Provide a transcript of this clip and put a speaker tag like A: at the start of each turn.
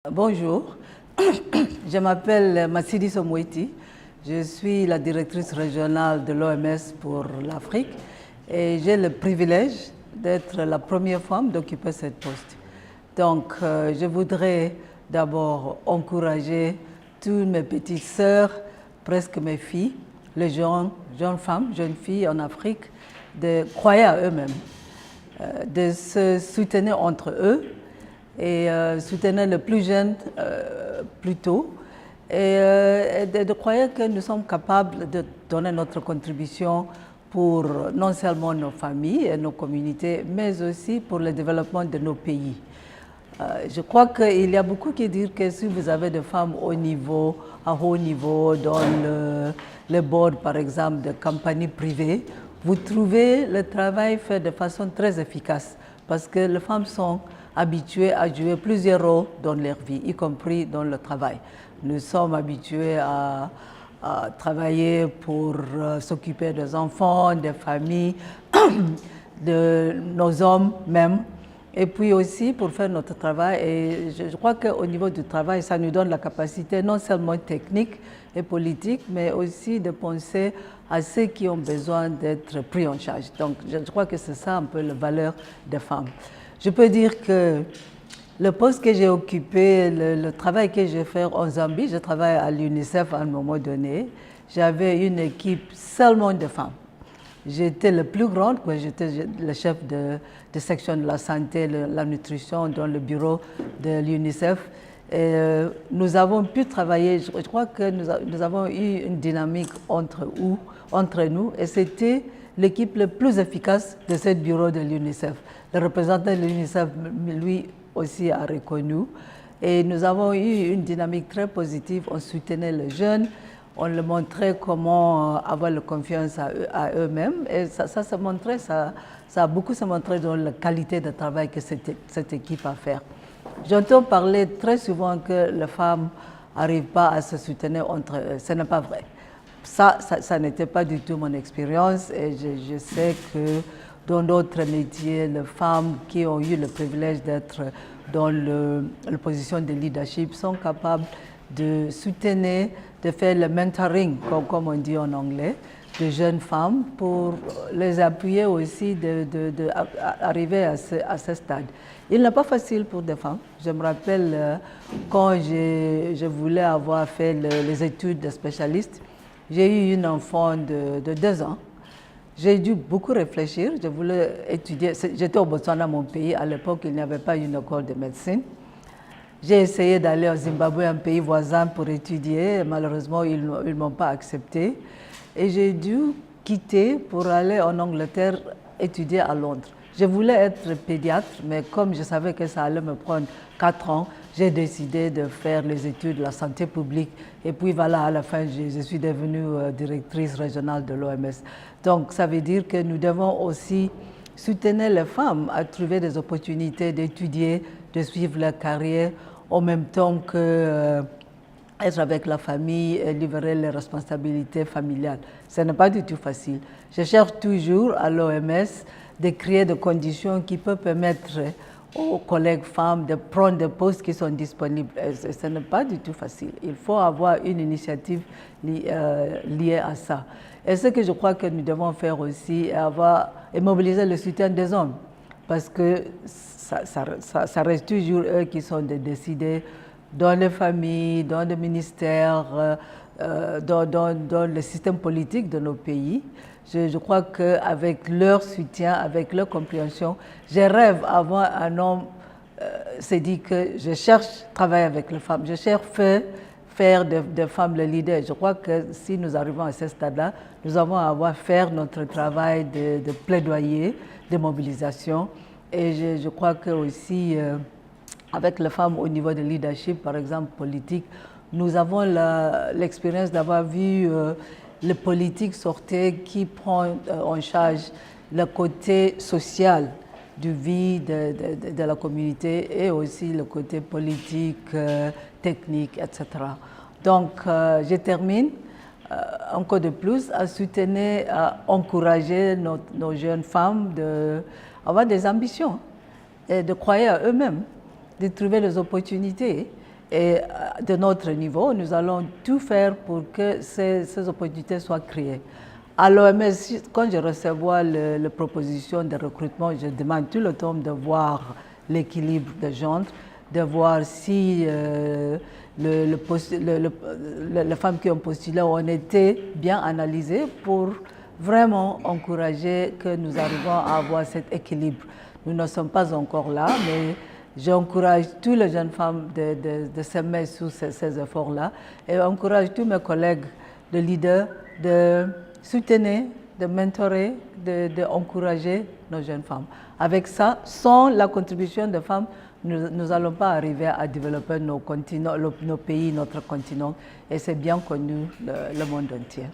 A: Bonjour, je m'appelle Massidi Somweti, je suis la directrice régionale de l'OMS pour l'Afrique et j'ai le privilège d'être la première femme d'occuper cette poste. Donc je voudrais d'abord encourager toutes mes petites sœurs, presque mes filles, les jeunes femmes, jeunes filles en Afrique, de croire à eux-mêmes, de se soutenir entre eux et soutenir le plus jeune plus tôt et de croire que nous sommes capables de donner notre contribution pour non seulement nos familles et nos communautés, mais aussi pour le développement de nos pays. Je crois qu'il y a beaucoup qui disent que si vous avez des femmes à haut niveau, dans le board par exemple de compagnies privées, vous trouvez le travail fait de façon très efficace parce que les femmes sont habituées à jouer plusieurs rôles dans leur vie, y compris dans le travail. Nous sommes habitués à travailler pour s'occuper des enfants, des familles, de nos hommes même, et puis aussi pour faire notre travail. Et je crois qu'au niveau du travail, ça nous donne la capacité non seulement technique et politique, mais aussi de penser à ceux qui ont besoin d'être pris en charge. Donc je crois que c'est ça un peu la valeur des femmes. Je peux dire que le poste que j'ai occupé, le travail que j'ai fait en Zambie, je travaille à l'UNICEF à un moment donné, j'avais une équipe seulement de femmes. J'étais la plus grande, j'étais le chef de section de la santé, la nutrition dans le bureau de l'UNICEF. Et nous avons pu travailler, je crois que nous avons eu une dynamique entre nous et c'était l'équipe la plus efficace de ce bureau de l'UNICEF. Le représentant de l'UNICEF, lui aussi, a reconnu. Et nous avons eu une dynamique très positive. On soutenait les jeunes, on leur montrait comment avoir la confiance à eux-mêmes. Et ça a beaucoup se montré dans la qualité de travail que cette équipe a fait. J'entends parler très souvent que les femmes n'arrivent pas à se soutenir entre eux. Ce n'est pas vrai. Ça n'était pas du tout mon expérience et je sais que dans d'autres métiers, les femmes qui ont eu le privilège d'être dans la position de leadership sont capables de soutenir, de faire le mentoring, comme on dit en anglais, de jeunes femmes pour les appuyer aussi d'arriver à ce stade. Il n'est pas facile pour des femmes. Je me rappelle quand je voulais avoir fait les études de spécialiste, j'ai eu une enfant de 2 ans. J'ai dû beaucoup réfléchir. Je voulais étudier. J'étais au Botswana, mon pays. À l'époque, il n'y avait pas une école de médecine. J'ai essayé d'aller au Zimbabwe, un pays voisin, pour étudier. Malheureusement, ils ne m'ont pas accepté. Et j'ai dû quitter pour aller en Angleterre étudier à Londres. Je voulais être pédiatre, mais comme je savais que ça allait me prendre 4 ans, j'ai décidé de faire les études de la santé publique. Et puis voilà, à la fin, je suis devenue directrice régionale de l'OMS. Donc ça veut dire que nous devons aussi soutenir les femmes à trouver des opportunités d'étudier, de suivre leur carrière, en même temps que être avec la famille et libérer les responsabilités familiales. Ce n'est pas du tout facile. Je cherche toujours à l'OMS de créer des conditions qui peuvent permettre aux collègues femmes de prendre des postes qui sont disponibles. Ce n'est pas du tout facile. Il faut avoir une initiative liée à ça. Et ce que je crois que nous devons faire aussi est mobiliser le soutien des hommes. Parce que ça reste toujours eux qui sont de décider dans les familles, dans les ministères, dans le système politique de nos pays. Je crois qu'avec leur soutien, avec leur compréhension, je rêve avoir un homme s'est dit que je cherche à travailler avec les femmes, je cherche à faire des femmes les leaders. Je crois que si nous arrivons à ce stade-là, nous allons avoir faire notre travail de plaidoyer, de mobilisation. Et je crois que aussi avec les femmes au niveau de leadership, par exemple politique, nous avons l'expérience d'avoir vu les politiques sortir qui prend en charge le côté social du vie de la communauté et aussi le côté politique, technique, etc. Donc, je termine encore de plus à soutenir, à encourager nos jeunes femmes d'avoir des ambitions et de croire à eux-mêmes, de trouver les opportunités Et de notre niveau, nous allons tout faire pour que ces opportunités soient créées. À l'OMS, quand je reçois la proposition de recrutement, je demande tout le temps de voir l'équilibre de genre, de voir si les femmes qui ont postulé ont été bien analysées pour vraiment encourager que nous arrivons à avoir cet équilibre. Nous ne sommes pas encore là, mais j'encourage toutes les jeunes femmes de se mettre sous ces efforts-là et encourage tous mes collègues de leaders de soutenir, de mentorer, d'encourager nos jeunes femmes. Avec ça, sans la contribution des femmes, nous n'allons pas arriver à développer nos pays, notre continent, et c'est bien connu le monde entier.